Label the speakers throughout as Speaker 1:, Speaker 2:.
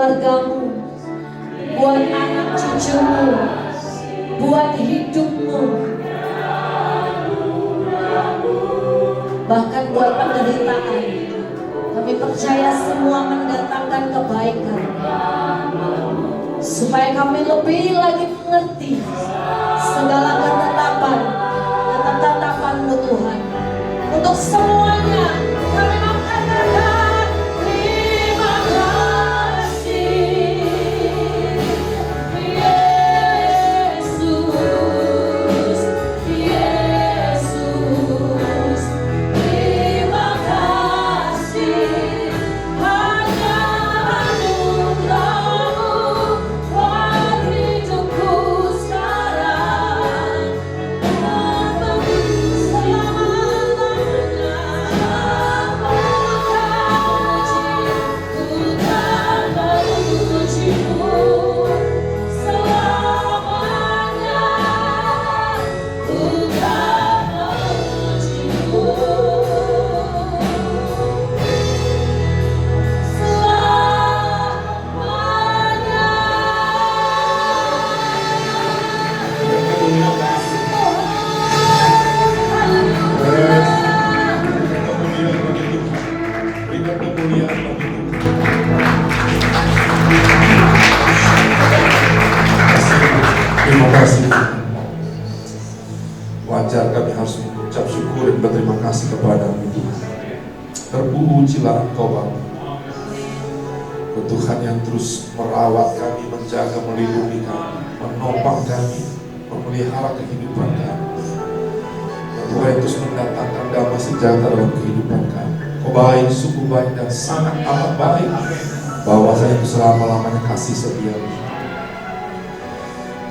Speaker 1: keluargamu, buat anak cucumu, buat hidupmu, bahkan buat penderitaan. Kami percaya semua mendatangkan kebaikan, supaya kami lebih lagi mengerti segala ketetapan-Mu Tuhan. Untuk semuanya kami mengatakan terima kasih, Yesus, Yesus, terima kasih. Hanya anugerah-Mu buat hidupku sekarang.
Speaker 2: Terima kasih. Wajar kami harus mengucap syukur dan berterima kasih kepada-Mu Tuhan. Terpujilah Engkau Bapa, Tuhan yang terus merawat kami, menjaga, melindungi kami, menopang kami, memelihara kehidupan kami. Tuhan yang terus mendatangkan damai sejahtera dalam kehidupan kami. Kau baik, sungguh baik dan sangat amat baik, bahwasanya itu selama-lamanya kasih setia-Mu.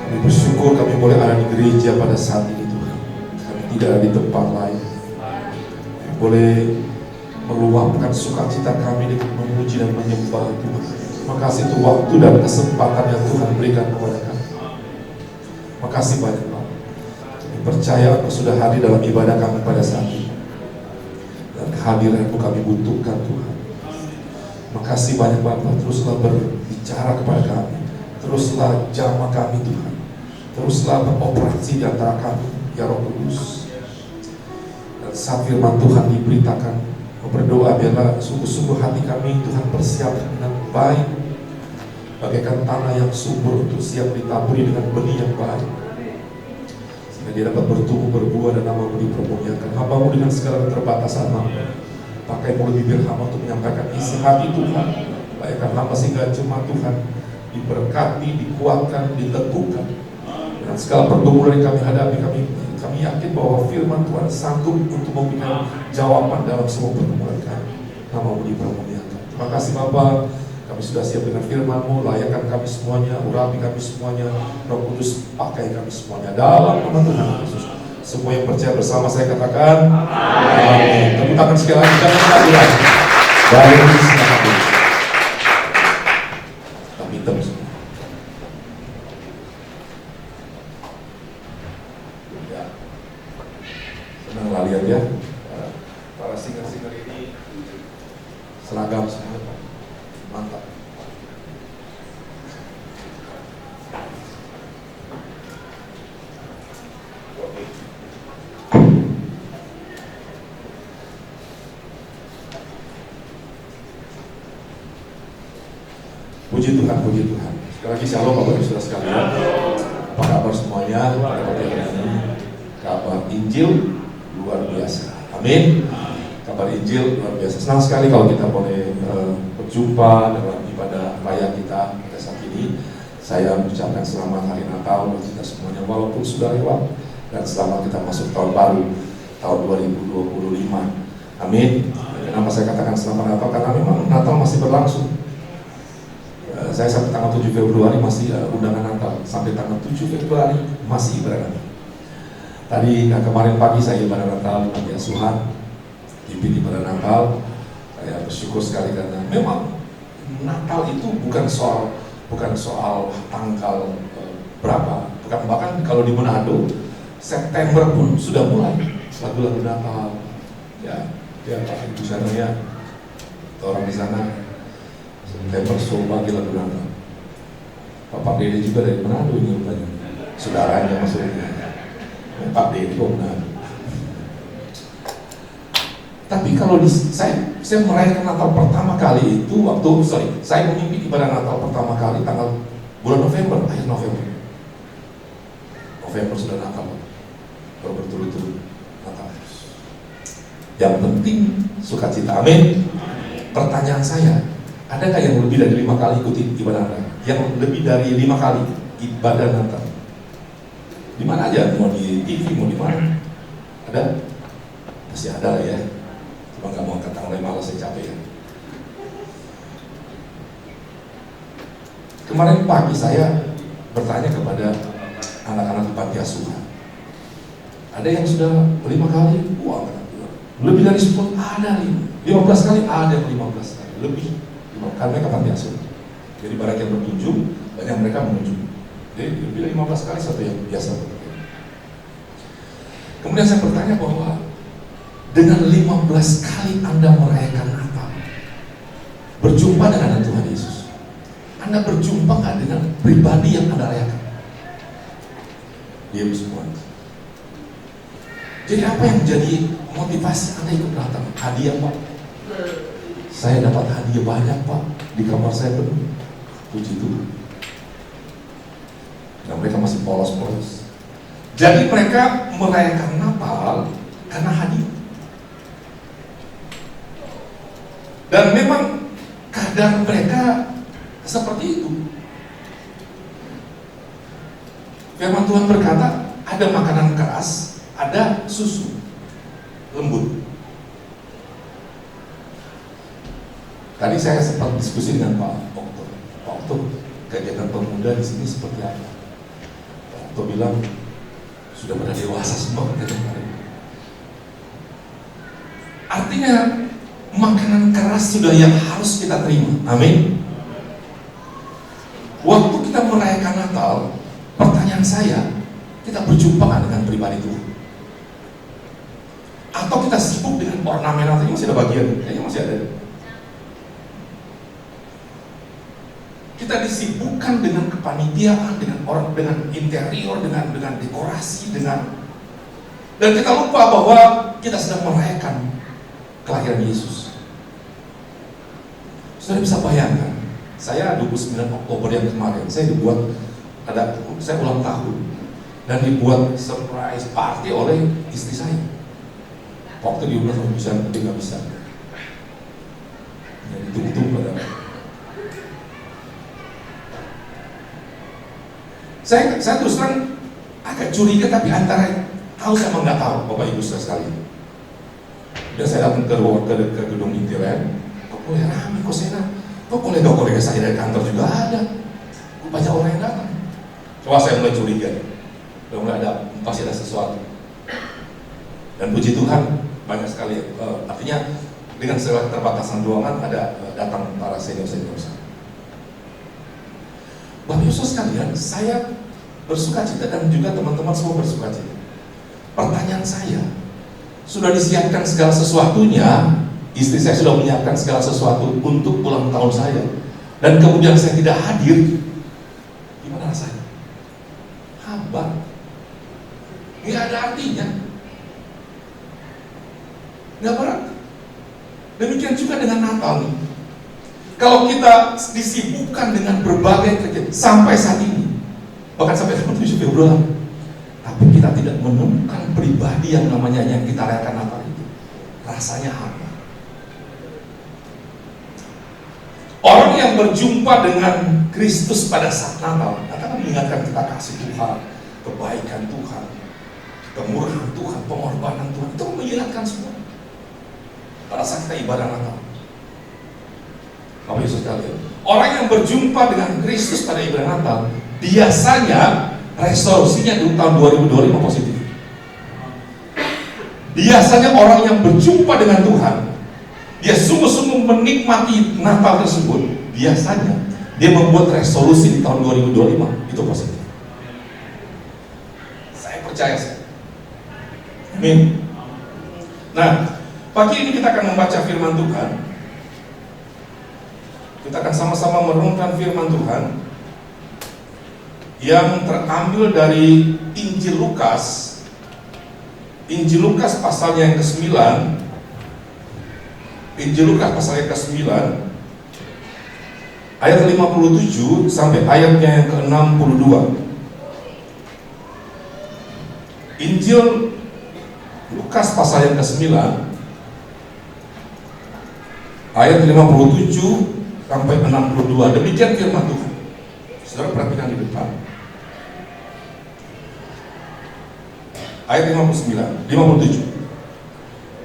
Speaker 2: Kami bersyukur kami boleh ada di gereja pada saat ini Tuhan. Kami tidak ada di tempat lain. Kami boleh meluapkan sukacita kami dengan memuji dan menyembah Tuhan. Terima kasih untuk waktu dan kesempatan yang Tuhan berikan kepada kami. Terima kasih banyak Bapak. Kami percaya Engkau sudah hadir dalam ibadah kami pada saat ini. Dan kehadiran-Mu kami butuhkan Tuhan. Terima kasih banyak Bapak. Teruslah berbicara kepada kami. Teruslah jamah kami Tuhan. Teruslah beroperasi di antara kami, ya Roh Kudus. Dan saat firman Tuhan diberitakan, berdoa biarlah sungguh-sungguh hati kami Tuhan persiapkan dengan baik, bagaikan tanah yang subur untuk siap ditaburi dengan benih yang baik, sehingga dia dapat bertumbuh berbuah dan nama-Mu dipermuliakan. Hamba-Mu dengan segala keterbatasan hamba, pakai mulut bibir hamba untuk menyampaikan isi hati Tuhan. Layakkan hamba sehingga jemaat Tuhan diberkati, dikuatkan, diteguhkan. Dan segala pergumulan yang kami hadapi, kami yakin bahwa firman Tuhan sanggup untuk memberikan jawaban dalam semua pergumulan kami. Nama-Mu dipermuliakan. Terima kasih Bapa, kami sudah siap dengan firman-Mu. Layakkan kami semuanya, urapi kami semuanya. Roh Kudus pakai kami semuanya dalam nama Tuhan Yesus. Semua yang percaya bersama saya katakan amin. Tepuk tangan sekali lagi, jangan kehadiran dari Yesus. Kami terus. Senanglah lihat ya, para singer-singer ini seragam semua, mantap. Puji Tuhan, puji Tuhan. Sekali lagi shalom Bapak Ibu Saudara sekalian. Apa kabar semuanya? Kabar Injil luar biasa. Amin. Kabar Injil luar biasa. Senang sekali kalau kita boleh berjumpa dalam ibadah raya kita pada saat ini. Saya mengucapkan selamat hari Natal buat kita semuanya walaupun sudah lewat, dan selamat kita masuk tahun baru tahun 2025. Amin. Kenapa saya katakan selamat Natal? Karena memang Natal masih berlangsung. Saya sampai tanggal 7 Februari masih undangan Natal, sampai tanggal 7 Februari masih ibadah Natal. Tadi kemarin pagi saya ibadah Natal di panti asuhan, pimpin ibadah Natal. Saya bersyukur sekali karena memang Natal itu bukan soal tanggal berapa. Bahkan kalau di Manado September pun sudah mulai lagu-lagu Natal. Ya Pak Ibu sana ya, orang di sana Saya bersoba lagi lagu Natal. Pak Dede juga dari Manado ini rupanya. Saudaranya maksudnya. Pak Dede kok Manado. Tapi kalau saya merayakan Natal pertama kali itu saya memimpin ibadah Natal pertama kali tanggal bulan November, akhir November. November sudah Natal, baru berturut-turut Natal. Yang penting sukacita, amin. Pertanyaan saya, adakah yang lebih dari 5 kali ikuti ibadah Natal? Yang lebih dari 5 kali ibadah Natal? Di mana aja, mau di TV, mau di mana? Ada? Masih ada lah ya. Cuma nggak mau angkat tangan, malas, saya capek ya. Kemarin pagi saya bertanya kepada anak-anak panti asuhan. Ada yang sudah 5 kali? Wah, lebih dari 10 ada 15 kali, ada yang 15 kali lebih. Karena mereka panti asuhan. Jadi banyak yang berkunjung, banyak mereka mengunjung. Jadi lebih dari 15 kali satu yang biasa. Kemudian saya bertanya bahwa dengan 15 kali Anda merayakan Natal, berjumpa dengan Tuhan Yesus, Anda berjumpa nggak dengan pribadi yang Anda rayakan? Dia semua. Jadi apa yang menjadi motivasi Anda ikut datang? Hadiah, Pak. Saya dapat hadiah banyak, Pak. Di kamar saya penuh. Puji Tuhan. Dan mereka masih polos-polos. Jadi mereka merayakan Natal karena hadiah. Dan memang kadar mereka seperti itu. Firman Tuhan berkata, ada makanan keras, ada susu lembut. Tadi saya sempat diskusi dengan Pak Okto. Pak Okto, kegiatan pemuda di sini seperti apa? Pak Okto bilang sudah pada dewasa semua katanya. Artinya makanan keras sudah yang harus kita terima. Amin. Waktu kita merayakan Natal, pertanyaan saya, kita berjumpa dengan pribadi Tuhan? Atau kita sibuk dengan ornamen Natal? Masih ada bagian, kayaknya masih ada. Kita disibukkan dengan kepanitiaan, dengan orang, dengan interior, dengan dekorasi, dan kita lupa bahwa kita sedang merayakan kelahiran Yesus. Sudah bisa bayangkan, saya 29 Oktober yang kemarin, saya ulang tahun dan dibuat surprise party oleh istri saya. Waktu diundang bisa, tapi nggak bisa. Jadi tunggu-tunggu pada. Saya terus terang agak curiga, tapi antara tahu sama nggak tahu, Bapak Ibu saudara sekalian. Dan saya datang ke gedung interior, kok boleh ramai, kok saya kok kolega-kolega saya dari kantor juga ada, kok banyak orang yang datang. Coba saya mulai curiga, mulai pasti ada sesuatu. Dan puji Tuhan banyak sekali, artinya dengan segala keterbatasan ruangan ada datang para senior-senior saya. Bapak Ibu sekalian, saya bersuka cita dan juga teman-teman semua bersuka cita. Pertanyaan saya, sudah disiapkan segala sesuatunya, istri saya sudah menyiapkan segala sesuatu untuk ulang tahun saya, dan kemudian saya tidak hadir, gimana rasanya? Hambar, nggak ada artinya, nggak berarti. Demikian juga dengan Natal nih. Kalau kita disibukkan dengan berbagai kegiatan sampai saat ini, bahkan sampai 7 Februari, tapi kita tidak menemukan pribadi yang namanya yang kita rayakan Natal itu, rasanya hampa. Orang yang berjumpa dengan Kristus pada saat Natal akan mengingatkan kita kasih Tuhan, kebaikan Tuhan, kemurahan Tuhan, pengorbanan Tuhan, itu mengingatkan semua pada saat kita ibadah Natal. Bapak Yesus sekalian, orang yang berjumpa dengan Kristus pada ibadah Natal biasanya resolusinya di tahun 2025 positif. Biasanya orang yang berjumpa dengan Tuhan, dia sungguh-sungguh menikmati Natal tersebut, biasanya dia membuat resolusi di tahun 2025 itu positif. Saya percaya sih. Amin. Nah, pagi ini kita akan membaca firman Tuhan Kita akan sama-sama merenungkan firman Tuhan yang terambil dari Injil Lukas. Injil Lukas pasalnya yang ke-9. Injil Lukas pasal yang ke-9 ayat 57 sampai ayatnya yang ke-62. Injil Lukas pasal yang ke-9 ayat 57 sampai 62. Demikian firman Tuhan. Saudara perhatikan di depan. Ayat 57.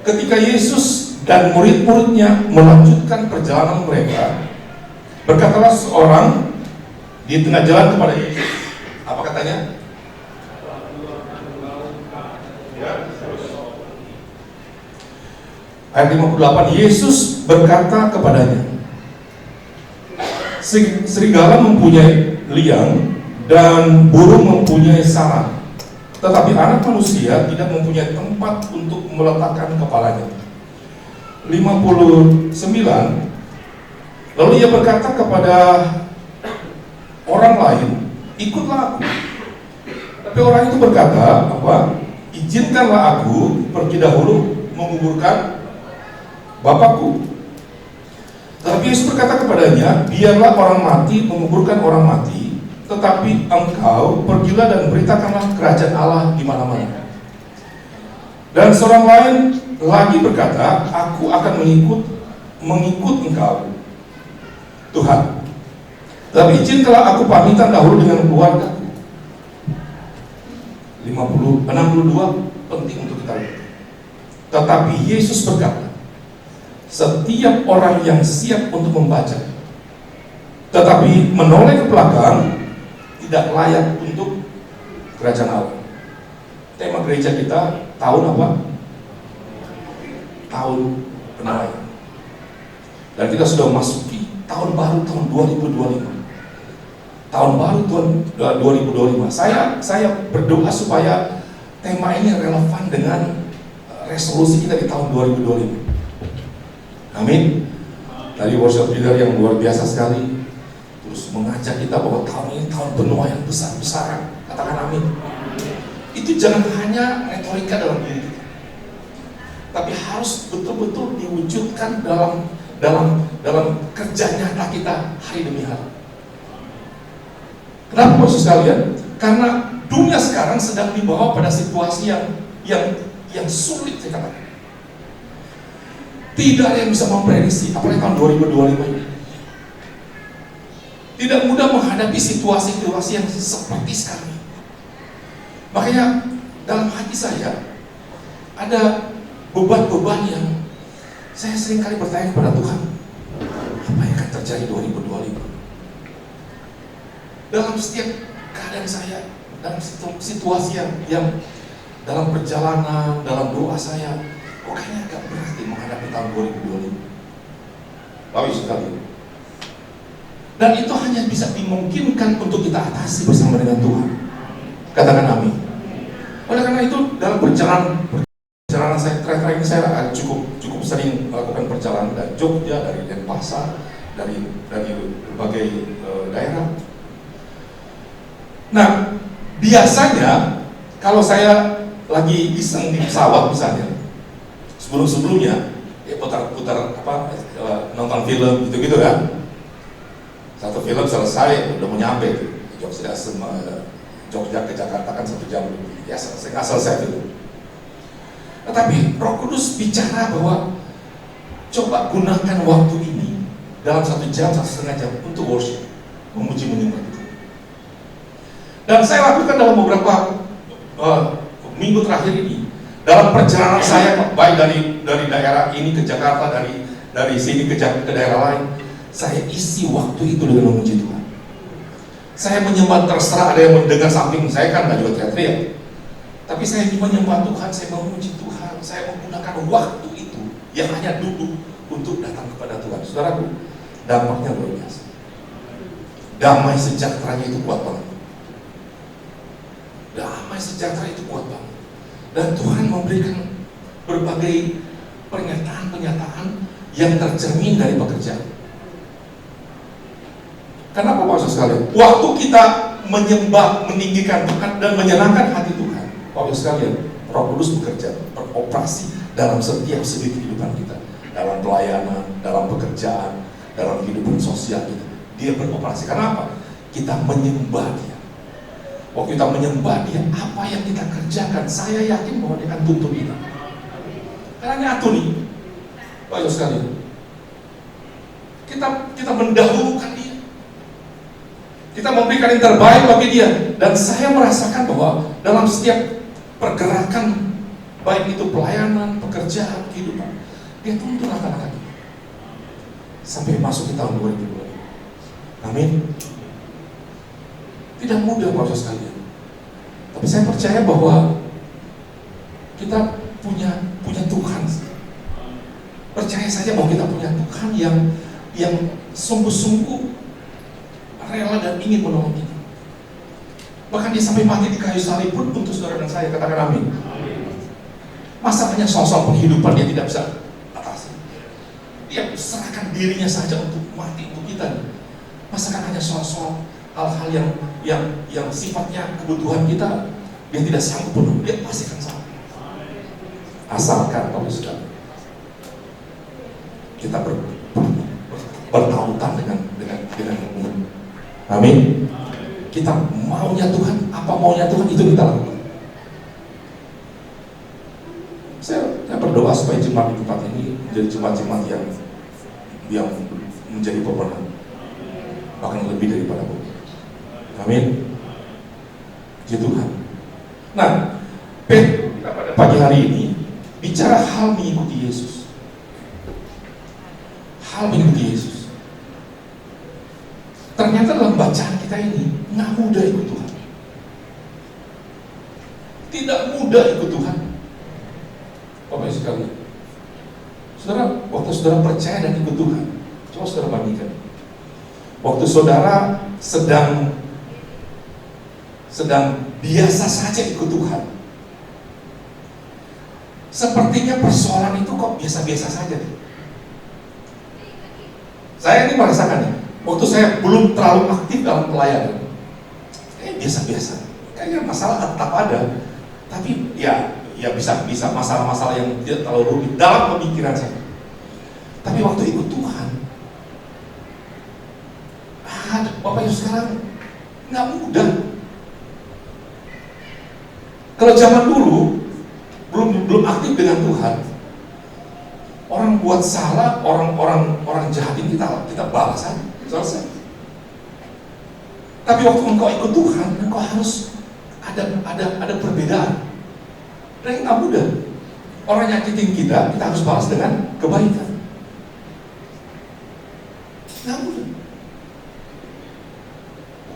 Speaker 2: Ketika Yesus dan murid-muridnya melanjutkan perjalanan mereka, berkatalah seorang di tengah jalan kepada Yesus. Apa katanya? Ayat 58, Yesus berkata kepadanya, serigala mempunyai liang dan burung mempunyai sarang, tetapi anak manusia tidak mempunyai tempat untuk meletakkan kepalanya. 59, lalu ia berkata kepada orang lain, ikutlah aku. Tapi orang itu berkata, izinkanlah aku pergi dahulu menguburkan Bapakku. Tetapi Yesus berkata kepadanya, biarlah orang mati menguburkan orang mati, tetapi engkau pergilah dan beritakanlah kerajaan Allah di mana-mana. Dan seorang lain lagi berkata, aku akan mengikut engkau, Tuhan. Tetapi izinkanlah aku pamitan dahulu dengan keluargaku. 62 penting untuk kita lihat. Tetapi Yesus berkata, setiap orang yang siap untuk membaca tetapi menoleh ke belakang tidak layak untuk kerajaan Allah. Tema gereja kita tahun apa? Tahun penilaian. Dan kita sudah masuki tahun baru, tahun 2025. Tahun baru tahun 2025. Saya berdoa supaya tema ini relevan dengan resolusi kita di tahun 2025. Amin. Tadi worship leader yang luar biasa sekali terus mengajak kita bahwa tahun ini tahun penuaian besar-besaran. Katakan amin. Itu jangan hanya retorika dalam diri kita, tapi harus betul-betul diwujudkan dalam kerja nyata kita hari demi hari. Kenapa maksud sekalian? Karena dunia sekarang sedang dibawa pada situasi yang sulit saya katakan. Tidak ada yang bisa memprediksi, apalagi tahun 2025 ini. Tidak mudah menghadapi situasi-situasi yang seperti sekarang. Makanya dalam hati saya ada beban-beban yang saya sering kali bertanya kepada Tuhan, apa yang akan terjadi 2025? Dalam setiap keadaan saya, dalam situasi yang dalam perjalanan, dalam doa saya, kok kayaknya agak berat menghadapi tahun 2025. Bapak sekali. Dan itu hanya bisa dimungkinkan untuk kita atasi bersama dengan Tuhan. Katakan amin. Oleh karena itu dalam perjalanan saya terakhir ini saya cukup sering melakukan perjalanan dari Jogja, dari Denpasar, dari berbagai daerah. Nah, biasanya kalau saya lagi iseng di pesawat misalnya, sebelumnya ya putar nonton film gitu kan. Satu film selesai udah mau nyampe Jogja ke Jakarta kan 1 jam lebih. Ya selesai film. Tetapi Roh Kudus bicara bahwa coba gunakan waktu ini dalam 1 jam, 1,5 jam untuk worship, memuji menyembah Tuhan. Dan saya lakukan dalam beberapa minggu terakhir ini. Dalam perjalanan saya baik dari daerah ini ke Jakarta, dari sini ke daerah lain, saya isi waktu itu dengan memuji Tuhan. Saya menyembah, terserah ada yang mendengar samping saya kan nggak juga teriak-teriak. Tapi saya menyembah Tuhan, saya memuji Tuhan, saya menggunakan waktu itu yang hanya duduk untuk datang kepada Tuhan. Saudaraku, dampaknya luar biasa. Damai sejahteranya itu kuat banget. Damai sejahtera itu kuat banget. Dan Tuhan memberikan berbagai pernyataan-pernyataan yang tercermin dari pekerjaan. maksud sekalian? Waktu kita menyembah, meninggikan Tuhan dan menyenangkan hati Tuhan, Bapak sekalian, Roh Kudus bekerja, beroperasi dalam setiap segi kehidupan kita, dalam pelayanan, dalam pekerjaan, dalam kehidupan sosial kita. Dia beroperasi. Kenapa? Kita menyembah Dia. Waktu kita menyembah Dia, apa yang kita kerjakan, saya yakin bahwa Dia akan tuntut kita. Karena nyatu nih, Bapak sekalian, kita mendahulukan Dia. Kita memberikan yang terbaik bagi Dia. Dan saya merasakan bahwa dalam setiap pergerakan, baik itu pelayanan, pekerjaan, kehidupan, Dia tuntun akan kita sampai masuk ke tahun 2020. Amin. Tidak mudah Bapak sekalian, tapi saya percaya bahwa kita punya Tuhan. Percaya saja bahwa kita punya Tuhan yang sungguh-sungguh rela dan ingin menolong kita. Bahkan Dia sampai mati di kayu salib pun untuk saudara dan saya. Katakan amin. Masa hanya soal penghidupan Dia tidak bisa atasi? Dia serahkan dirinya saja untuk mati untuk kita. Masa kan hanya soal hal-hal yang sifatnya kebutuhan kita Dia tidak sanggup penuh? Dia pasti akan sanggup. Asalkan kalau sudah kita bertautan dengan umum. Amin. Kita maunya Tuhan, apa maunya Tuhan itu kita lakukan. Saya berdoa supaya jemaat di tempat ini menjadi jemaat-jemaat yang menjadi pemenang, bahkan lebih daripada itu. Amin. Puji Tuhan. Nah, pada pagi hari ini bicara hal mengikuti Yesus. Hal mengikuti Yesus. Ternyata dalam bacaan kita ini nggak mudah ikut Tuhan. Tidak mudah ikut Tuhan. Bapak Ibu sekalian, saudara, waktu saudara percaya dan ikut Tuhan, coba saudara bandingkan. Waktu saudara sedang biasa saja ikut Tuhan, sepertinya persoalan itu kok biasa-biasa saja. Saya ini merasakan ya, waktu saya belum terlalu aktif dalam pelayanan, biasa-biasa, kayaknya masalah tetap ada, tapi ya bisa masalah-masalah yang tidak terlalu rumit dalam pemikiran saya. Tapi waktu ikut Tuhan, Bapak Ibu sekarang nggak mudah. Kalau zaman dulu belum aktif dengan Tuhan, orang buat salah, orang jahatin kita balas aja, selesai. Tapi waktu engkau ikut Tuhan, engkau harus ada perbedaan. Dan nggak mudah. Orang nyakitin kita harus balas dengan kebaikan. Nggak mudah.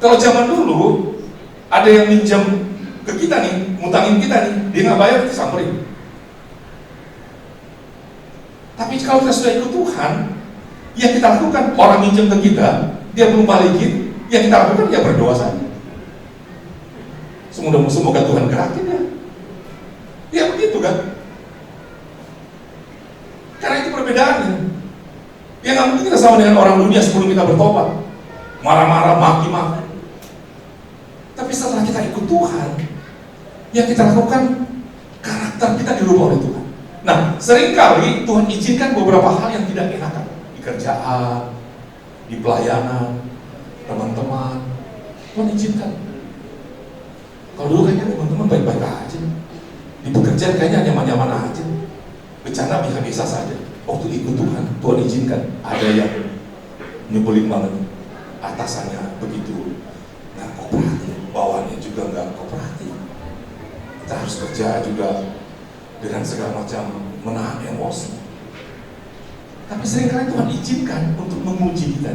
Speaker 2: Kalau zaman dulu ada yang minjam ke kita nih, ngutangin kita nih, dia nggak bayar, kita samperin. Tapi kalau kita sudah ikut Tuhan, yang kita lakukan, orang minjam ke kita, dia belum balikin, yang kita lakukan ya berdoa saja. Semoga Tuhan gerakin ya. Ya begitu kan? Karena itu perbedaannya. Ya nggak mungkin kita sama dengan orang dunia sebelum kita bertobat, marah-marah, maki-maki. Tapi setelah kita ikut Tuhan, yang kita lakukan, karakter kita dirubah oleh Tuhan. Nah, seringkali Tuhan izinkan beberapa hal yang tidak enakan di kerjaan, di pelayanan, teman-teman. Tuhan izinkan. Kalau dulu kayaknya teman-teman baik-baik aja, di pekerjaan kayaknya nyaman-nyaman aja, bercanda biasa saja. Waktu ikut Tuhan izinkan ada yang nyebelin banget, atasannya begitu nggak kooperatif, bawahannya juga nggak kooperatif. Kita harus kerja juga dengan segala macam menahan emosi. Tapi seringkali Tuhan izinkan untuk menguji kita.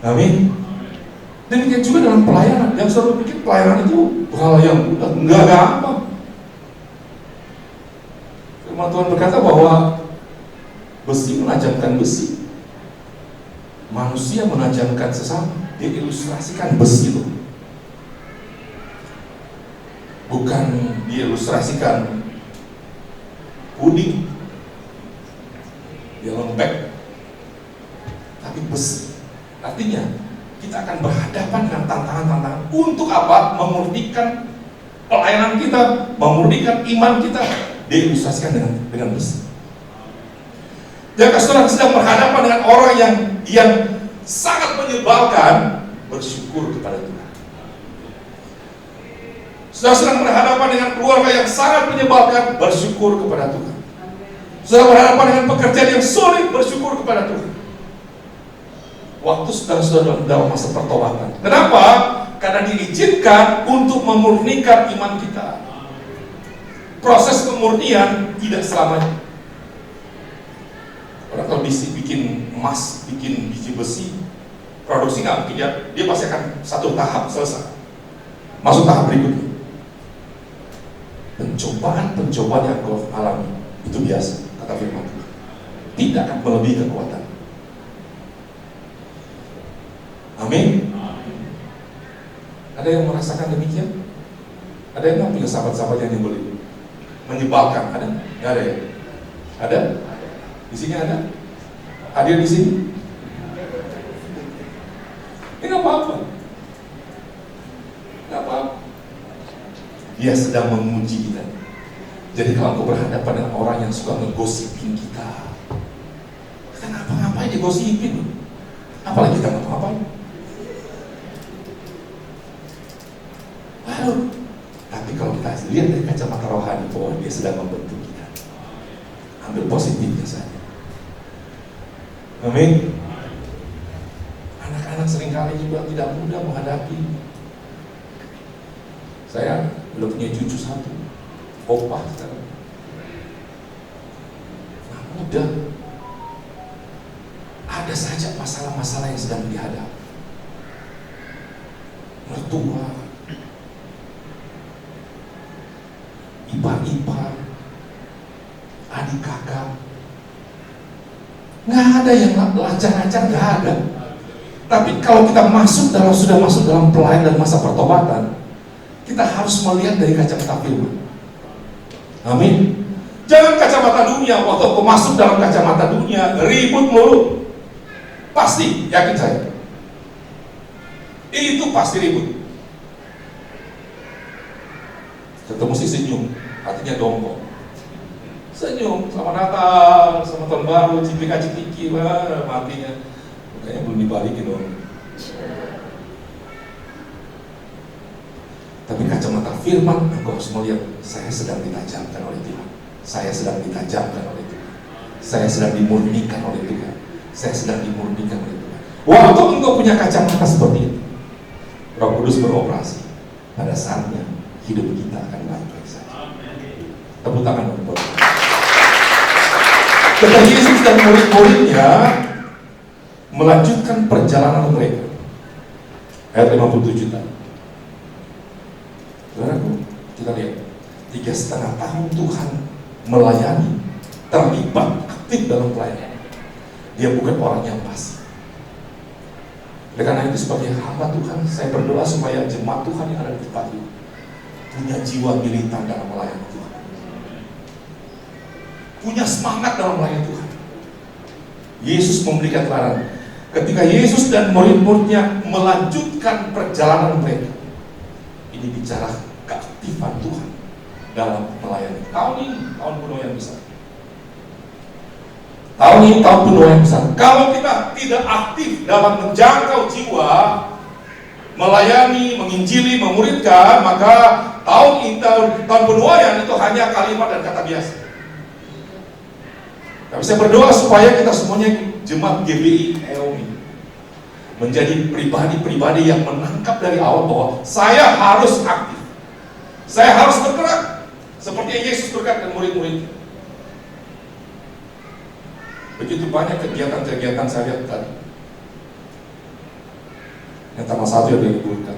Speaker 2: Amin. Demikian juga dalam pelayanan. Yang selalu pikir pelayanan itu hal yang enggak gampang. Firman Tuhan berkata bahwa besi menajamkan besi, manusia menajamkan sesama. Dia ilustrasikan besi itu, bukan diilustrasikan puding yang lembek, tapi besi. Artinya kita akan berhadapan dengan tantangan-tantangan. Untuk apa? Memurnikan pelayanan kita, memurnikan iman kita, diilustrasikan dengan besi. Jika saudara sedang berhadapan dengan orang yang sangat menyebalkan, bersyukur kepada Tuhan. Saudara sedang berhadapan dengan keluarga yang sangat menyebalkan, bersyukur kepada Tuhan. Saudara berhadapan dengan pekerjaan yang sulit, bersyukur kepada Tuhan. Waktu saudara dalam masa pertobatan. Kenapa? Karena diizinkan untuk memurnikan iman kita. Proses pemurnian tidak selamanya. Orang kalau bikin emas, bikin biji besi, produksi nggak mungkin ya. Dia pasti akan satu tahap selesai, masuk tahap berikutnya. Pencobaan yang kau alami itu biasa, kata firman Tuhan. Tidak akan melebihi kekuatan. Amin. Ada yang merasakan demikian? Ada yang nggak punya sahabat-sahabat yang nyebelin, menyebalkan? Ada? Nggak ada ya? Ada? Di sini ada? Hadir di sini? Ini nggak apa-apa. Nggak apa-apa. Dia sedang menguji kita. Jadi kalau kau berhadapan dengan orang yang suka ngegosipin kita, ngapa-ngapain digosipin? Apalagi kita ngapa-ngapain? Waduh. Tapi kalau kita lihat dari kacamata rohani, bahwa dia sedang membentuk kita, ambil positifnya saja. Amin. Anak-anak seringkali juga tidak mudah menghadapi. Saya belum punya cucu satu, opah sekarang. Nah, mudah. Ada saja masalah-masalah yang sedang dihadapi. Mertua, ipar-ipar, adik kakak, nggak ada yang lancar-lancar, nggak ada. Tapi kalau kita sudah masuk dalam pelayanan dan masa pertobatan, kita harus melihat dari kacamata firman. Amin. Jangan kacamata dunia. Waktu kau masuk dalam kacamata dunia, ribut mulu. Pasti, yakin saya. Itu pasti ribut. Ketemu si senyum, hatinya dongkol. Senyum, sama Natal, sama tahun baru, cipika-cipiki, wah matinya. Kayaknya belum dibalikin dong. Tapi kacamata firman, engkau harus melihat, saya sedang ditajamkan oleh Tuhan. Saya sedang ditajamkan oleh Tuhan. Saya sedang dimurnikan oleh Tuhan. Saya sedang dimurnikan oleh Tuhan. Waktu engkau punya kacamata seperti itu, Roh Kudus beroperasi. Pada saatnya, hidup kita akan baik-baik saja. Tepuk tangan untuk Tuhan. Ketika Yesus dan murid-muridnya melanjutkan perjalanan mereka, ayat 57 tadi. Saudaraku, kita lihat 3,5 tahun Tuhan melayani, terlibat aktif dalam pelayanan. Dia bukan orang yang pasif. Oleh karena itu sebagai hamba Tuhan, saya berdoa supaya jemaat Tuhan yang ada di tempat ini punya jiwa militan dalam melayani Tuhan, punya semangat dalam melayani Tuhan. Yesus memberikan teladan. Ketika Yesus dan murid-muridnya melanjutkan perjalanan mereka, ini bicara keaktifan Tuhan dalam melayani. Tahun ini tahun penuh yang besar. Tahun ini tahun penuh yang besar. Kalau kita tidak aktif dalam menjangkau jiwa, melayani, menginjili, memuridkan, maka tahun ini tahun penuaian itu hanya kalimat dan kata biasa. Tapi saya berdoa supaya kita semuanya jemaat GBI EOMI menjadi pribadi-pribadi yang menangkap dari awal bahwa saya harus aktif, saya harus bergerak seperti yang Yesus berkata dengan murid-murid. Begitu banyak kegiatan-kegiatan saya lihat tadi. Yang tanggal 1 yang diliburkan,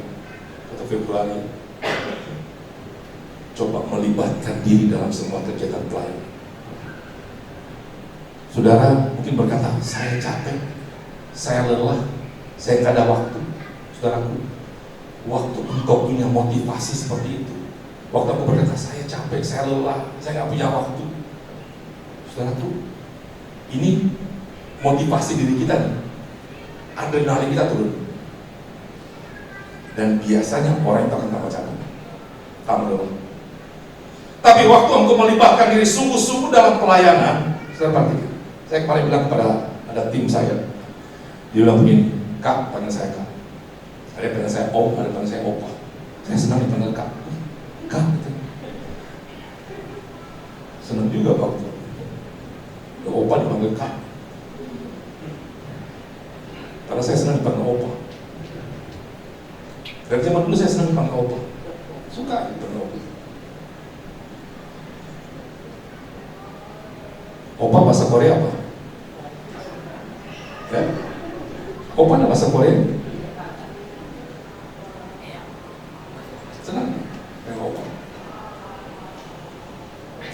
Speaker 2: 1 Februari, coba melibatkan diri dalam semua kegiatan pelayanan. Saudara mungkin berkata, saya capek, saya lelah, saya nggak ada waktu. Saudaraku, waktu engkau punya motivasi seperti itu, waktu aku berkata, saya capek, saya lelah, saya nggak punya waktu. Saudaraku, ini motivasi diri kita nih. adrenalin kita turun. Dan biasanya orang itu akan tambah capek. Kamu dong. Tapi waktu engkau melibatkan diri sungguh-sungguh dalam pelayanan, saya kemarin bilang kepada ada tim saya, dia bilang begini, Kak, panggil saya Kak. Ada panggil saya Om, ada panggil saya Opa. Saya senang dipanggil Kak. Kak, gitu. Senang juga waktu Opa dipanggil Kak. Karena saya senang dipanggil Opa. Dari zaman dulu saya senang dipanggil Opa. Suka dipanggil Opa. Opa bahasa Korea apa? Ya? Opa ada bahasa Korea? Senang ya Opa.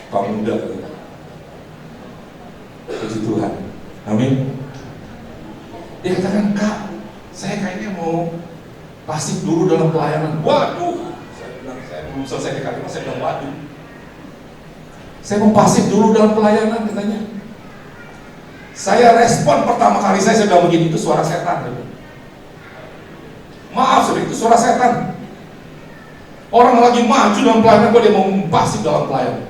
Speaker 2: Pak muda. Puji Tuhan. Amin. Dia katakan, Kak, saya kayaknya mau pasif dulu dalam pelayanan. Waduh, saya bilang, saya belum selesai ke kalimat, saya bilang waduh. Saya mau pasif dulu dalam pelayanan, katanya. Saya respon pertama kali saya bilang begini, itu suara setan. Maaf, saudara, itu suara setan. Orang lagi maju dalam pelayanan, kok dia mau pasif dalam pelayanan.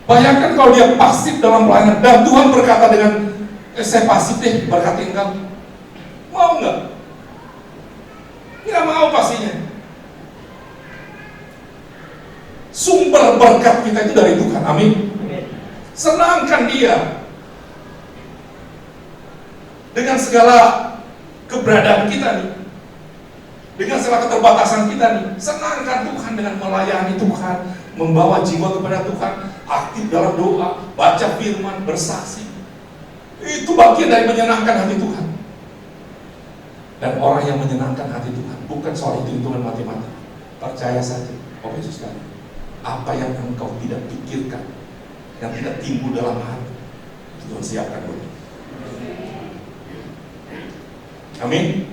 Speaker 2: Bayangkan kalau dia pasif dalam pelayanan dan Tuhan berkata dengan saya pasif deh, berkati engkau. Mau nggak? Nggak mau pastinya. Sumber berkat kita itu dari Tuhan, amin. Senangkan dia dengan segala keberadaan kita nih, dengan segala keterbatasan kita nih. Senangkan Tuhan dengan melayani Tuhan, membawa jiwa kepada Tuhan, aktif dalam doa, baca firman, bersaksi. Itu bagian dari menyenangkan hati Tuhan. Dan orang yang menyenangkan hati Tuhan bukan soal hitung-hitungan matematika. Percaya saja, Bapak Yesus sekalian, apa yang engkau tidak pikirkan, yang tidak timbul dalam hati, Tuhan siapkan buat. Amin.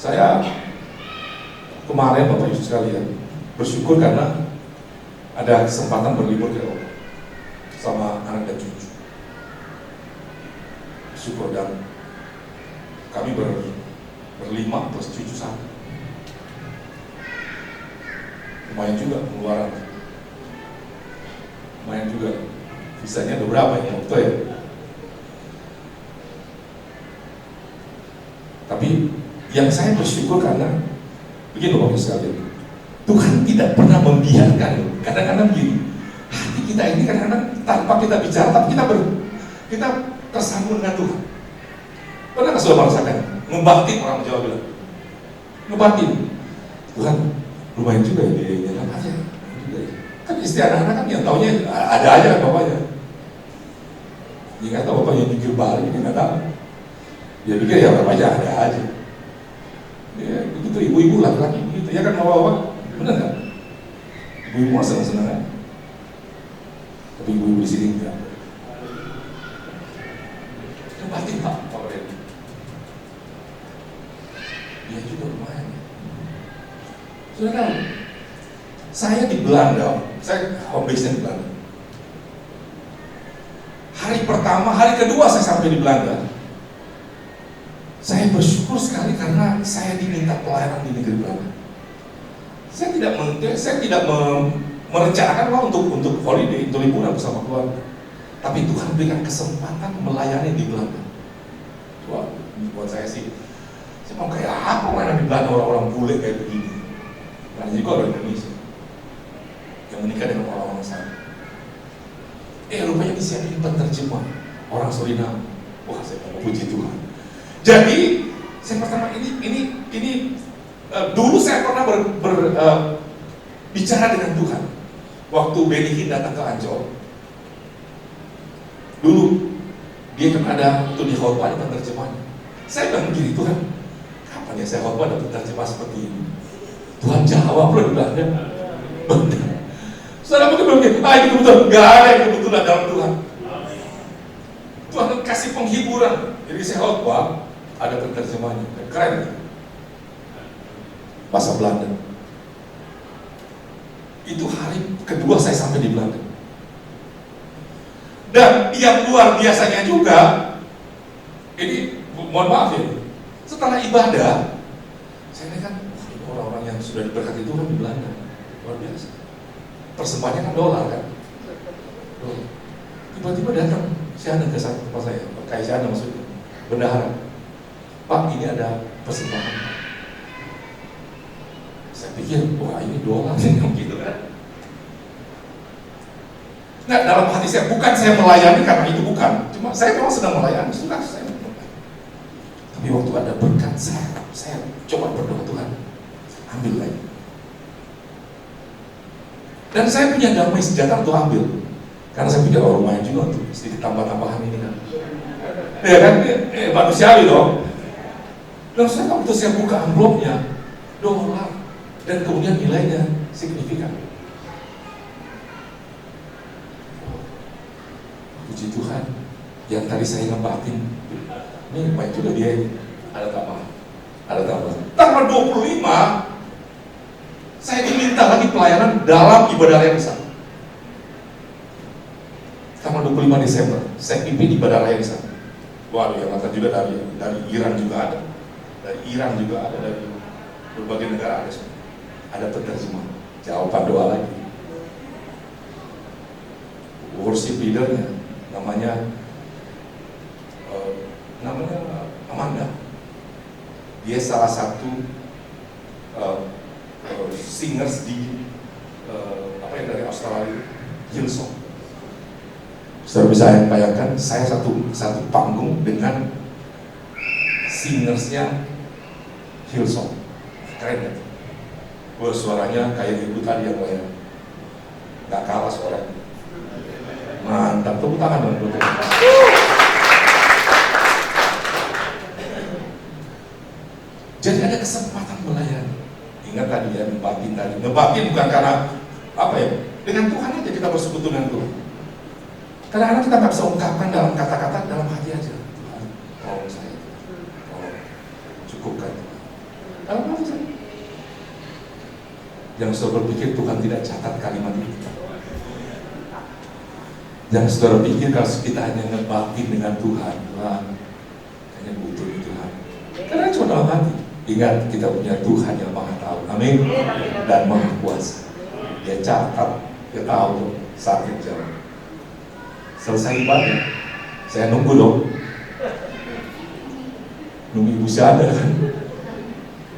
Speaker 2: Saya kemarin Bapak Yesus sekalian bersyukur karena ada kesempatan berlibur ke Eropa sama anak dan cucu. Syukur, dan kami berlima plus cucu satu. Lumayan juga pengeluaran. Lumayan juga. Visanya ada berapa ya waktu ya? Tapi yang saya bersyukur karena begini Bapak sekalian, Tuhan tidak pernah membiarkan. Kadang-kadang begini, hati kita ini kadang-kadang tanpa kita bicara, tapi kita tersambung dengan Tuhan. Pernah nggak sudah merasakan? Ngebatin, orang Jawa bilang, ngebatin. Tuhan, lumayan juga ya biayanya, apa aja? Kan istri anak-anak kan yang taunya ada aja kan bapaknya. Dia nggak tahu bapaknya mikir balik, dia nggak tahu. Dia pikir ya apa aja ada aja. Ya, begitu ibu-ibu laki-laki begitu, ya kan bapak-bapak, benar nggak? Ibu-ibu mah senang-senang kan? Tapi ibu-ibu di sini enggak. Batin Pak, Pak Ren. Dia juga lumayan. Saudara, saya di Belanda, saya home base-nya di Belanda. Hari pertama, hari kedua saya sampai di Belanda, saya bersyukur sekali karena saya diminta pelayanan di negeri Belanda. Saya tidak merencanakan untuk holiday, untuk liburan bersama keluarga. Tapi Tuhan berikan kesempatan melayani di Belanda. Wah, buat saya sih, saya mau kayak apa melayani di Belanda, orang-orang bule kayak begini. Nah, juga orang Indonesia yang menikah dengan orang-orang sana. Rupanya disiapin penerjemah orang Suriname. Wah, saya mau puji Tuhan. Jadi, saya pertama ini dulu saya pernah bicara dengan Tuhan waktu Benihin datang ke Ancol. Dulu dia kan ada untuk di khotbah ada penerjemahnya. Saya bilang begini, Tuhan, kapan ya saya khotbah dapat penerjemah seperti ini? Tuhan jawab loh, bilangnya benar. Saudara mungkin begini, ini kebetulan, gak ada yang kebetulan dalam Tuhan. Tuhan kasih penghiburan. Jadi saya khotbah ada penerjemahnya, keren. Bahasa Belanda. Itu hari kedua saya sampai di Belanda. Dan yang luar biasanya juga, ini mohon maaf ya, setelah ibadah, saya lihat kan ini orang-orang yang sudah diberkati Tuhan di Belanda, luar biasa. Persembahannya kan dolar kan. Tiba-tiba datang si Ana ke tempat saya, kayak si Ana maksudnya, bendahara. Pak, ini ada persembahan. Saya pikir, wah ini dolar gitu kan. Nah, dalam hati saya, bukan saya melayani karena itu, bukan. Cuma saya memang sedang melayani, sudah saya melayani. Tapi waktu ada berkat, saya coba berdoa, Tuhan, ambil lagi. Dan saya punya damai sejahtera untuk ambil. Karena saya pikir, oh lumayan juga untuk sedikit tambah-tambahan ini kan. Ya kan, manusiawi dong. Dan saya waktu saya buka amplopnya, dolar. Dan kemudian nilainya signifikan. Puji Tuhan, yang tadi saya ngebatin, ini baik juga dia ini, ada tambahan. Tanggal 25, saya diminta lagi pelayanan dalam ibadah raya besar. Tanggal 25 Desember, saya pimpin ibadah raya besar. Waduh, yang datang juga dari Iran juga ada, dari berbagai negara ada semua. Ada penerjemah, jawaban doa lagi. Worship leadernya namanya Amanda. Dia salah satu singers di dari Australia, Hillsong. Saudara bisa bayangkan, saya satu panggung dengan singersnya Hillsong. Keren ya? Suaranya kayak ibu tadi yang lain, nggak kalah suaranya. Mantap, tepuk tangan dong. Jadi ada kesempatan melayani. Ingat tadi ya, ngebatin bukan karena apa ya, dengan Tuhan aja kita bersekutu dengan Tuhan. Kadang-kadang kita nggak bisa ungkapkan dalam kata-kata, dalam hati aja. Tuhan, tolong saya, tolong cukupkan. Dalam hati saja. Jangan saudara berpikir Tuhan tidak catat kalimat itu. Jangan saudara pikir kalau kita hanya ngebatin dengan Tuhan, hanya butuh Tuhan. Karena cuma dalam hati. Ingat, kita punya Tuhan yang Maha Tahu, amin, dan Maha Kuasa. Dia catat, dia tahu saat jam. Selesai ibadah, saya nunggu dong. Nunggu ibu sadar kan?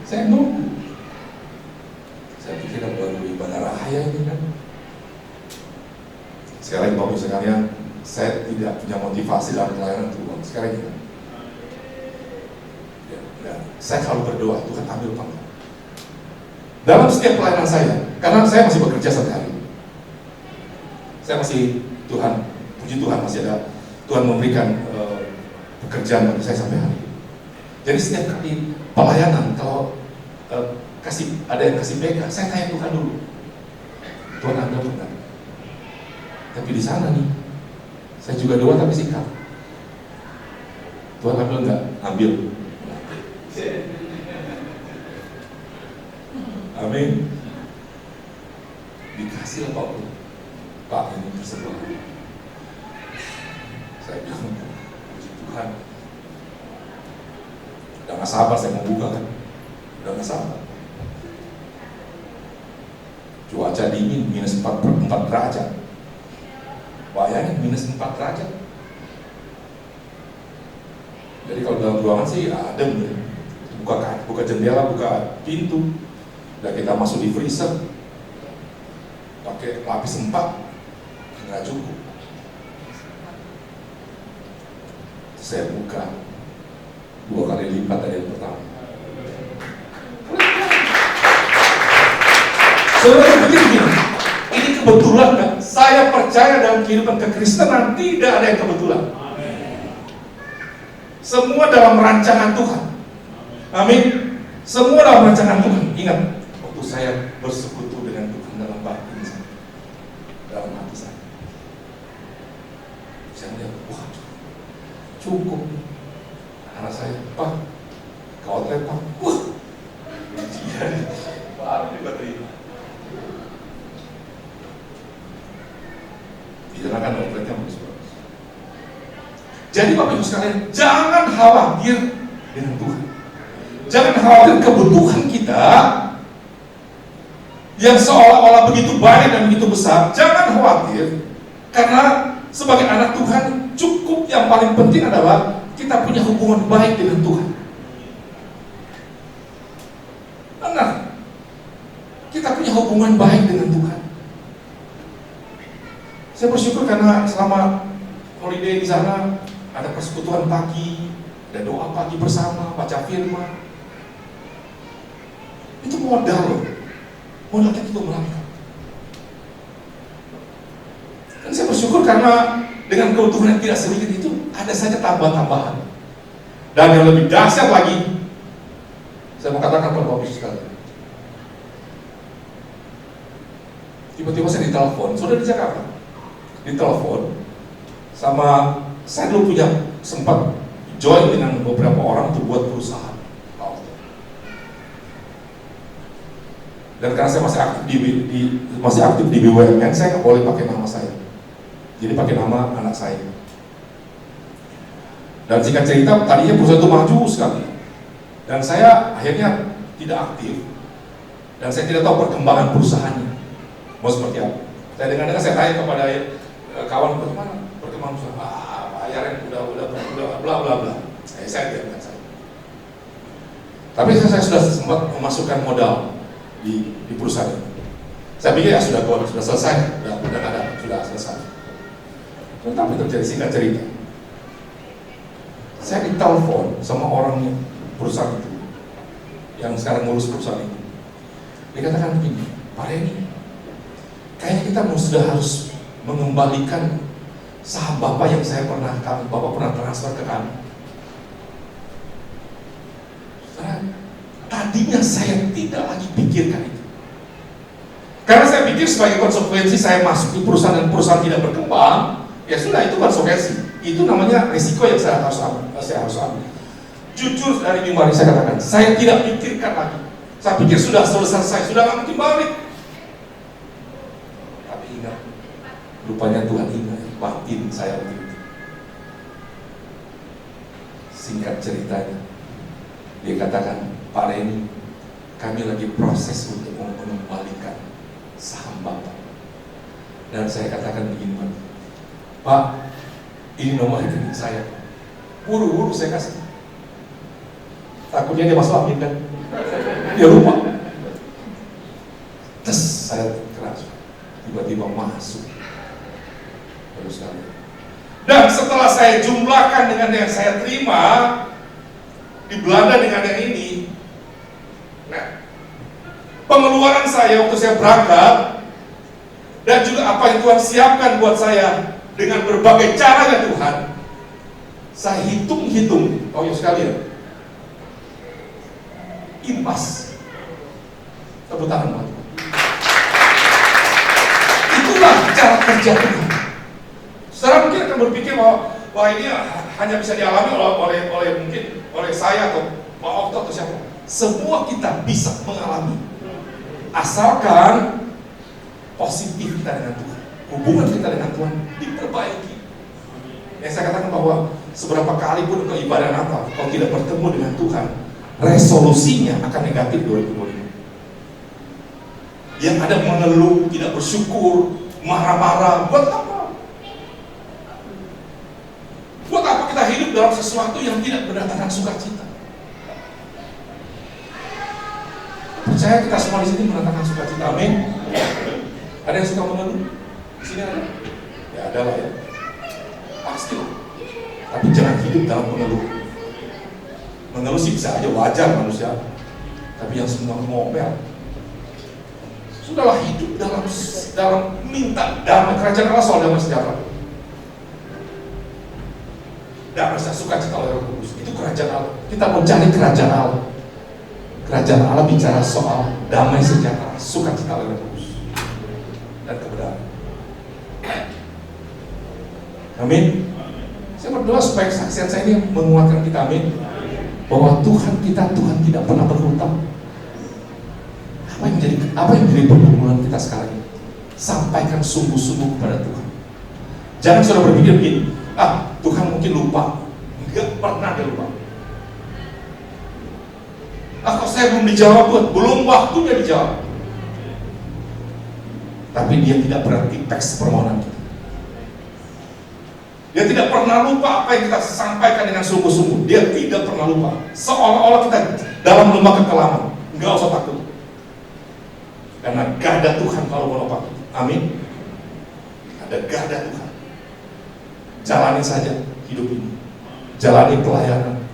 Speaker 2: Saya nunggu. Saya pikir baru ibadah raya ini kan. Sekali lagi Bapak sekalian, saya tidak punya motivasi dalam pelayanan Tuhan. Sekali lagi, saya selalu berdoa, Tuhan ambil panggung. Dalam setiap pelayanan saya, karena saya masih bekerja setiap hari. Saya masih, puji Tuhan masih ada, Tuhan memberikan pekerjaan bagi saya sampai hari ini. Jadi setiap kali pelayanan, kalau ada yang kasih PK, saya tanya Tuhan dulu, Tuhan ambil enggak? Tapi di sana nih, saya juga doa tapi sikap. Tuhan ambil enggak? Ambil. Amin. Dikasih apapun, Pak ini persembahan. Saya bilang, puji Tuhan. Udah gak sabar saya mau buka kan. Udah gak sabar. Cuaca dingin, minus 4 derajat. Bayangin minus 4 derajat. Jadi kalau dalam ruangan sih adem ya. Buka jendela, buka pintu. Dan kita masuk di freezer, pakai lapis 4, nggak cukup. Saya buka 2 kali lipat dari yang pertama. Saudara begini, ini kebetulan kan? Saya percaya dalam kehidupan kekristenan tidak ada yang kebetulan. Semua dalam rancangan Tuhan. Amin. Semua dalam rancangan Tuhan. Ingat, waktu saya bersekutu dengan Tuhan dalam batin saya, dalam hati saya melihat, wah, cukup. Anak saya, Pak, kau Pak, wah, dia baru diterima. Dijelaskan outletnya bagus-bagus. Jadi Bapak Ibu sekalian, jangan khawatir dengan Tuhan. Jangan khawatir kebutuhan kita yang seolah-olah begitu banyak dan begitu besar. Jangan khawatir, karena sebagai anak Tuhan cukup yang paling penting adalah kita punya hubungan baik dengan Tuhan. Benar, kita punya hubungan baik dengan Tuhan. Saya bersyukur karena selama holiday di sana ada persekutuan pagi, ada doa pagi bersama, baca firman. Itu modal loh, modal kita itu melangkah. Dan saya bersyukur karena dengan kebutuhan yang tidak sedikit itu ada saja tambahan-tambahan. Dan yang lebih dahsyat lagi, saya mau katakan pada Bapak Ibu sekalian. Tiba-tiba saya ditelepon, saudara di Jakarta, ditelepon sama, saya dulu punya sempat join dengan beberapa orang untuk buat perusahaan. Dan karena saya masih aktif di BUMN, saya nggak boleh pakai nama saya. Jadi pakai nama anak saya. Dan singkat cerita, tadinya perusahaan itu maju sekali. Dan saya akhirnya tidak aktif. Dan saya tidak tahu perkembangan perusahaannya mau seperti apa. Saya dengar-dengar, saya tanya kepada kawan, bagaimana perkembangan perusahaan? Bayaran udah bla bla bla. Saya diamkan saya. Tapi saya sudah sempat memasukkan modal di perusahaan ini. Saya pikir ya sudah selesai, sudah selesai. Tetapi terjadi singkat cerita, saya ditelepon sama orang perusahaan itu yang sekarang ngurus perusahaan ini. Dia katakan begini, Pak Reni, kayaknya kita sudah harus mengembalikan saham Bapak yang Bapak pernah transfer ke kami. Tadinya saya tidak lagi pikirkan itu, karena saya pikir sebagai konsekuensi saya masuk di perusahaan dan perusahaan tidak berkembang, ya sudah, itu konsekuensi, itu namanya risiko yang saya harus ambil. Jujur dari minggu hari saya katakan, saya tidak pikirkan lagi. Saya pikir sudah selesai, sudah nggak mungkin balik. Tapi ingat, rupanya Tuhan ingat batin saya waktu itu. Singkat ceritanya, dia katakan, Pak Reni, kami lagi proses untuk mengembalikan saham Bapak. Dan saya katakan begini, Pak, ini nomor rekening saya. Buru-buru saya kasih. Takutnya dia masuk angin kan? Dia lupa. Terus saya keras, tiba-tiba masuk. Terus sekali. Dan setelah saya jumlahkan dengan yang saya terima di Belanda dengan yang ini, nah, pengeluaran saya waktu saya berangkat dan juga apa yang Tuhan siapkan buat saya dengan berbagai caranya Tuhan, saya hitung-hitung, oh ya sekalian, impas. Tepuk tangan buat Tuhan. Itulah cara kerja Tuhan. Saudara mungkin akan berpikir bahwa ini hanya bisa dialami oleh saya atau Pak Okto atau siapa. Semua kita bisa mengalami, asalkan positif kita dengan Tuhan, hubungan kita dengan Tuhan diperbaiki. Yang saya katakan bahwa seberapa kali pun ke ibadah Natal, kalau tidak bertemu dengan Tuhan, resolusinya akan negatif 2025. Yang ada mengeluh, tidak bersyukur, marah-marah, buat apa? Buat apa kita hidup dalam sesuatu yang tidak mendatangkan sukacita? Percaya kita semua di sini mendatangkan sukacita, amin. Ada yang suka mengeluh? Di sini ada? Ya ada lah ya. Pasti. Tapi jangan hidup dalam mengeluh. Mengeluh sih bisa aja, wajar manusia. Tapi yang semua ngomel. Sudahlah, hidup dalam minta damai. Kerajaan Allah soal damai sejahtera. Damai sukacita oleh Roh Kudus. Itu kerajaan Allah. Kita mau cari kerajaan Allah. Kerajaan Allah bicara soal damai sejahtera, sukacita oleh Roh Kudus dan kebenaran. Amin. Saya berdoa supaya kesaksian saya ini menguatkan kita, amin. Bahwa Tuhan kita, Tuhan tidak pernah berhutang. Apa yang menjadi pergumulan kita sekarang ini? Sampaikan sungguh-sungguh kepada Tuhan. Jangan sudah berpikir begini, Tuhan mungkin mungkin lupa. Enggak pernah dia lupa. Kok saya belum dijawab Tuhan? Belum waktunya dijawab. Tapi dia tidak berarti teks permohonan kita. Dia tidak pernah lupa apa yang kita sampaikan dengan sungguh-sungguh. Dia tidak pernah lupa. Seolah-olah kita dalam lembah kekelaman. Enggak usah takut. Karena gada Tuhan kalau menopang. Amin. Ada gada Tuhan. Jalani saja hidup ini. Jalani pelayanan.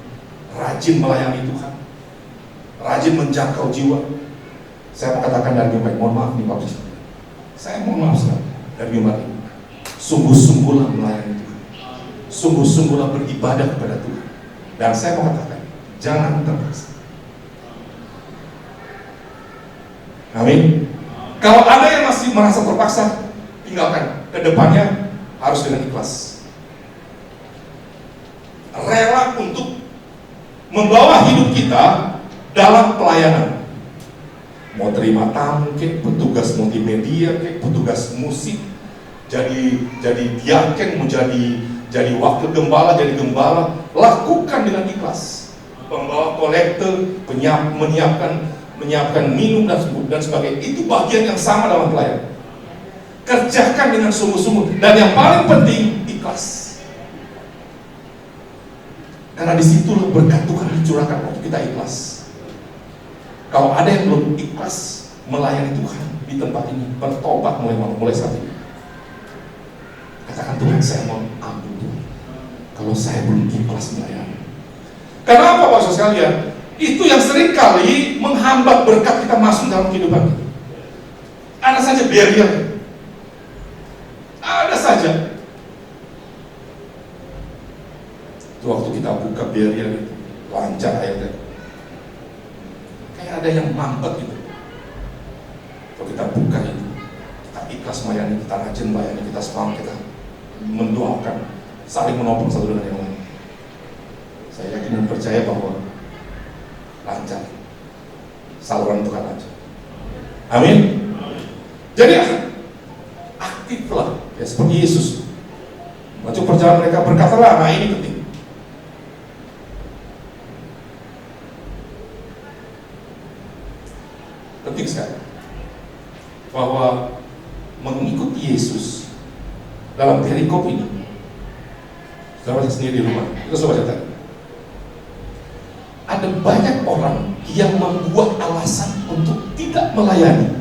Speaker 2: Rajin melayani Tuhan. Rajin menjangkau jiwa. Saya mau katakan dari Jumat, mohon maaf nih Pak. Saya mohon maaf sekali dari Jumat ini. Sungguh-sungguhlah melayani Tuhan. Sungguh-sungguhlah beribadah kepada Tuhan. Dan saya mau katakan, jangan terpaksa. Amin. Kalau ada yang masih merasa terpaksa, tinggalkan. Kedepannya harus dengan ikhlas. Rela untuk membawa hidup kita dalam pelayanan. Mau terima tamu, petugas multimedia, petugas musik, jadi diaken, mau jadi wakil gembala, jadi gembala, lakukan dengan ikhlas. Membawa kolektor, menyiapkan minum dan sebagainya. Itu bagian yang sama dalam pelayanan. Kerjakan dengan sungguh-sungguh, dan yang paling penting ikhlas. Karena disitulah berkat Tuhan dicurahkan waktu kita ikhlas. Kalau ada yang belum ikhlas melayani Tuhan di tempat ini, bertobat mulai saat ini. Katakan, Tuhan, saya mau ampun Tuhan kalau saya belum ikhlas melayani. Kenapa Pak Saudara sekalian? Itu yang sering kali menghambat berkat kita masuk dalam kehidupan kita. Ada saja barrier. Ada saja. Itu waktu kita buka barrier, lancar ayatnya. Kayak ada yang mampet gitu. Kalau kita buka itu, kita ikhlas melayani, kita rajin melayani, kita semangat, kita mendoakan, saling menopang satu dengan yang lain. Saya yakin dan percaya bahwa lancar, saluran Tuhan lancar. Amin. Jadi aktiflah, ya seperti Yesus. Maju perjalanan mereka, berkatalah. Nah ini penting. Penting sekali bahwa mengikuti Yesus dalam perikop ini. Saudara baca sendiri di rumah. Kita coba baca tadi. Ada banyak orang yang membuat alasan untuk tidak melayani,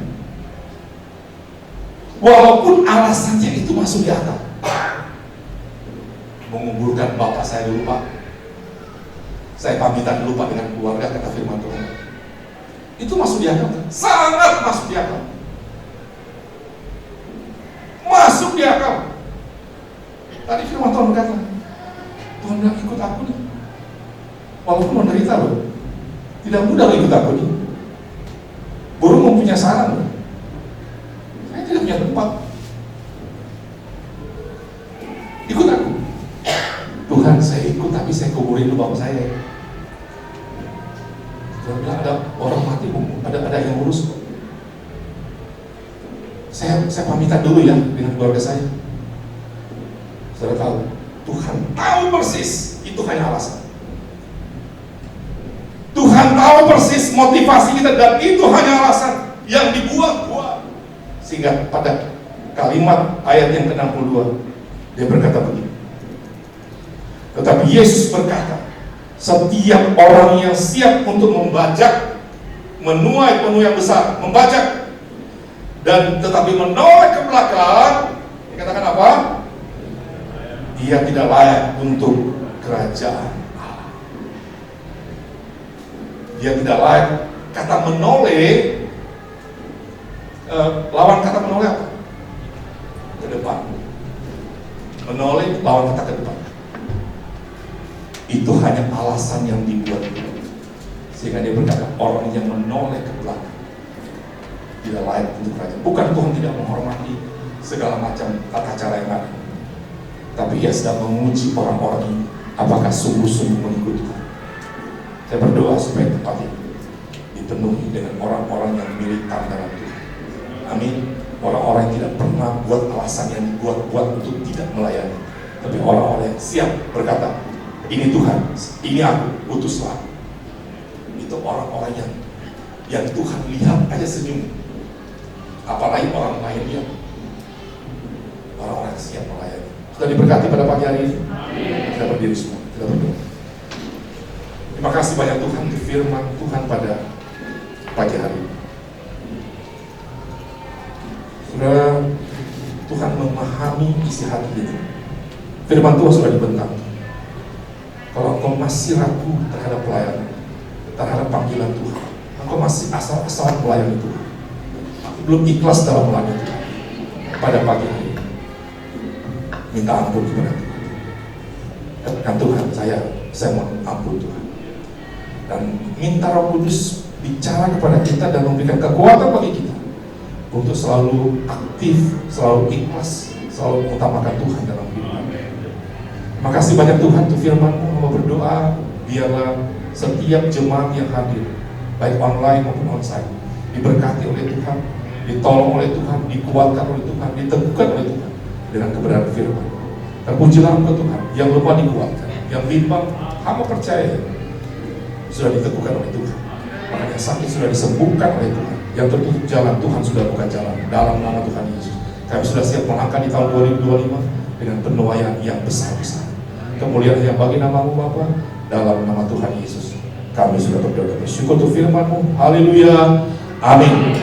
Speaker 2: walaupun alasannya itu masuk di akal. Menguburkan bapak saya dulu Pak, saya pamitan dulu Pak dengan keluarga, kata firman Tuhan. Itu masuk di akal, sangat masuk di akal. Masuk di akal. Tadi firman Tuhan berkata, Tuhan bilang ikut aku nih. Walaupun menderita loh, tidak mudah ikut aku nih. Burung mempunyai sarang loh. Saya tidak punya tempat. Ikut aku. Tuhan, saya ikut, tapi saya kuburin dulu bapak saya. Tuhan bilang ada orang mati, ada yang urus. Saya pamitan dulu ya dengan keluarga saya. Saudara tahu, Tuhan tahu persis itu hanya alasan. Tuhan tahu persis motivasi kita, dan itu hanya alasan yang dibuat-buat. Sehingga pada kalimat ayat yang ke-62 dia berkata begini. Tetapi Yesus berkata, setiap orang yang siap untuk membajak, menuai penuh yang besar, membajak, dan tetapi menoleh ke belakang, dikatakan apa? Dia tidak layak untuk kerajaan. Dia tidak layak. Kata menoleh, lawan kata menoleh apa? Ke depan. Menoleh lawan kata ke depan. Itu hanya alasan yang dibuat. Sehingga dia berkata, orang yang menoleh ke belakang tidak layak untuk kerajaan. Bukan Tuhan tidak menghormati segala macam tata cara yang ada, tapi ia sedang menguji orang-orang ini apakah sungguh-sungguh mengikuti Tuhan. Saya berdoa supaya tempat ini dipenuhi dengan orang-orang yang militan dalam Tuhan. Amin. Orang-orang yang tidak pernah buat alasan yang dibuat-buat untuk tidak melayani. Tapi orang-orang yang siap berkata, ini Tuhan, ini aku, utuslah. Itu orang-orang yang Tuhan lihat aja senyum. Apalagi orang lain lihat. Orang-orang yang siap melayani. Sudah diberkati pada pagi hari ini. Kita berdiri semua, kita berdoa. Terima kasih banyak Tuhan untuk firman Tuhan pada pagi hari ini. Saudara, Tuhan memahami isi hati ini. Firman Tuhan sudah dibentang. Kalau engkau masih ragu terhadap pelayanan, terhadap panggilan Tuhan, engkau masih asal-asalan melayani Tuhan, belum ikhlas dalam melayani Tuhan, pada pagi hari ini, minta ampun kepada Tuhan. Katakan, Tuhan, saya mohon ampun Tuhan. Dan minta Roh Kudus bicara kepada kita dan memberikan kekuatan bagi kita untuk selalu aktif, selalu ikhlas, selalu mengutamakan Tuhan dalam kehidupan. Terima kasih banyak Tuhan untuk firman-Mu. Mau berdoa, biarlah setiap jemaat yang hadir, baik online maupun onsite, diberkati oleh Tuhan, ditolong oleh Tuhan, dikuatkan oleh Tuhan, diteguhkan oleh Tuhan dengan kebenaran firman. Terpujilah Engkau Tuhan, yang lemah dikuatkan, yang bimbang, hamba percaya sudah diteguhkan oleh Tuhan. Makanya sakit sudah disembuhkan oleh Tuhan, yang tertutup jalan Tuhan sudah buka jalan dalam nama Tuhan Yesus. Kami sudah siap melangkah di tahun 2025 dengan penuaian yang besar-besar. Kemuliaan yang bagi nama-Mu Bapa, dalam nama Tuhan Yesus kami sudah berdoa bersyukur untuk firman-Mu. Haleluya, amin.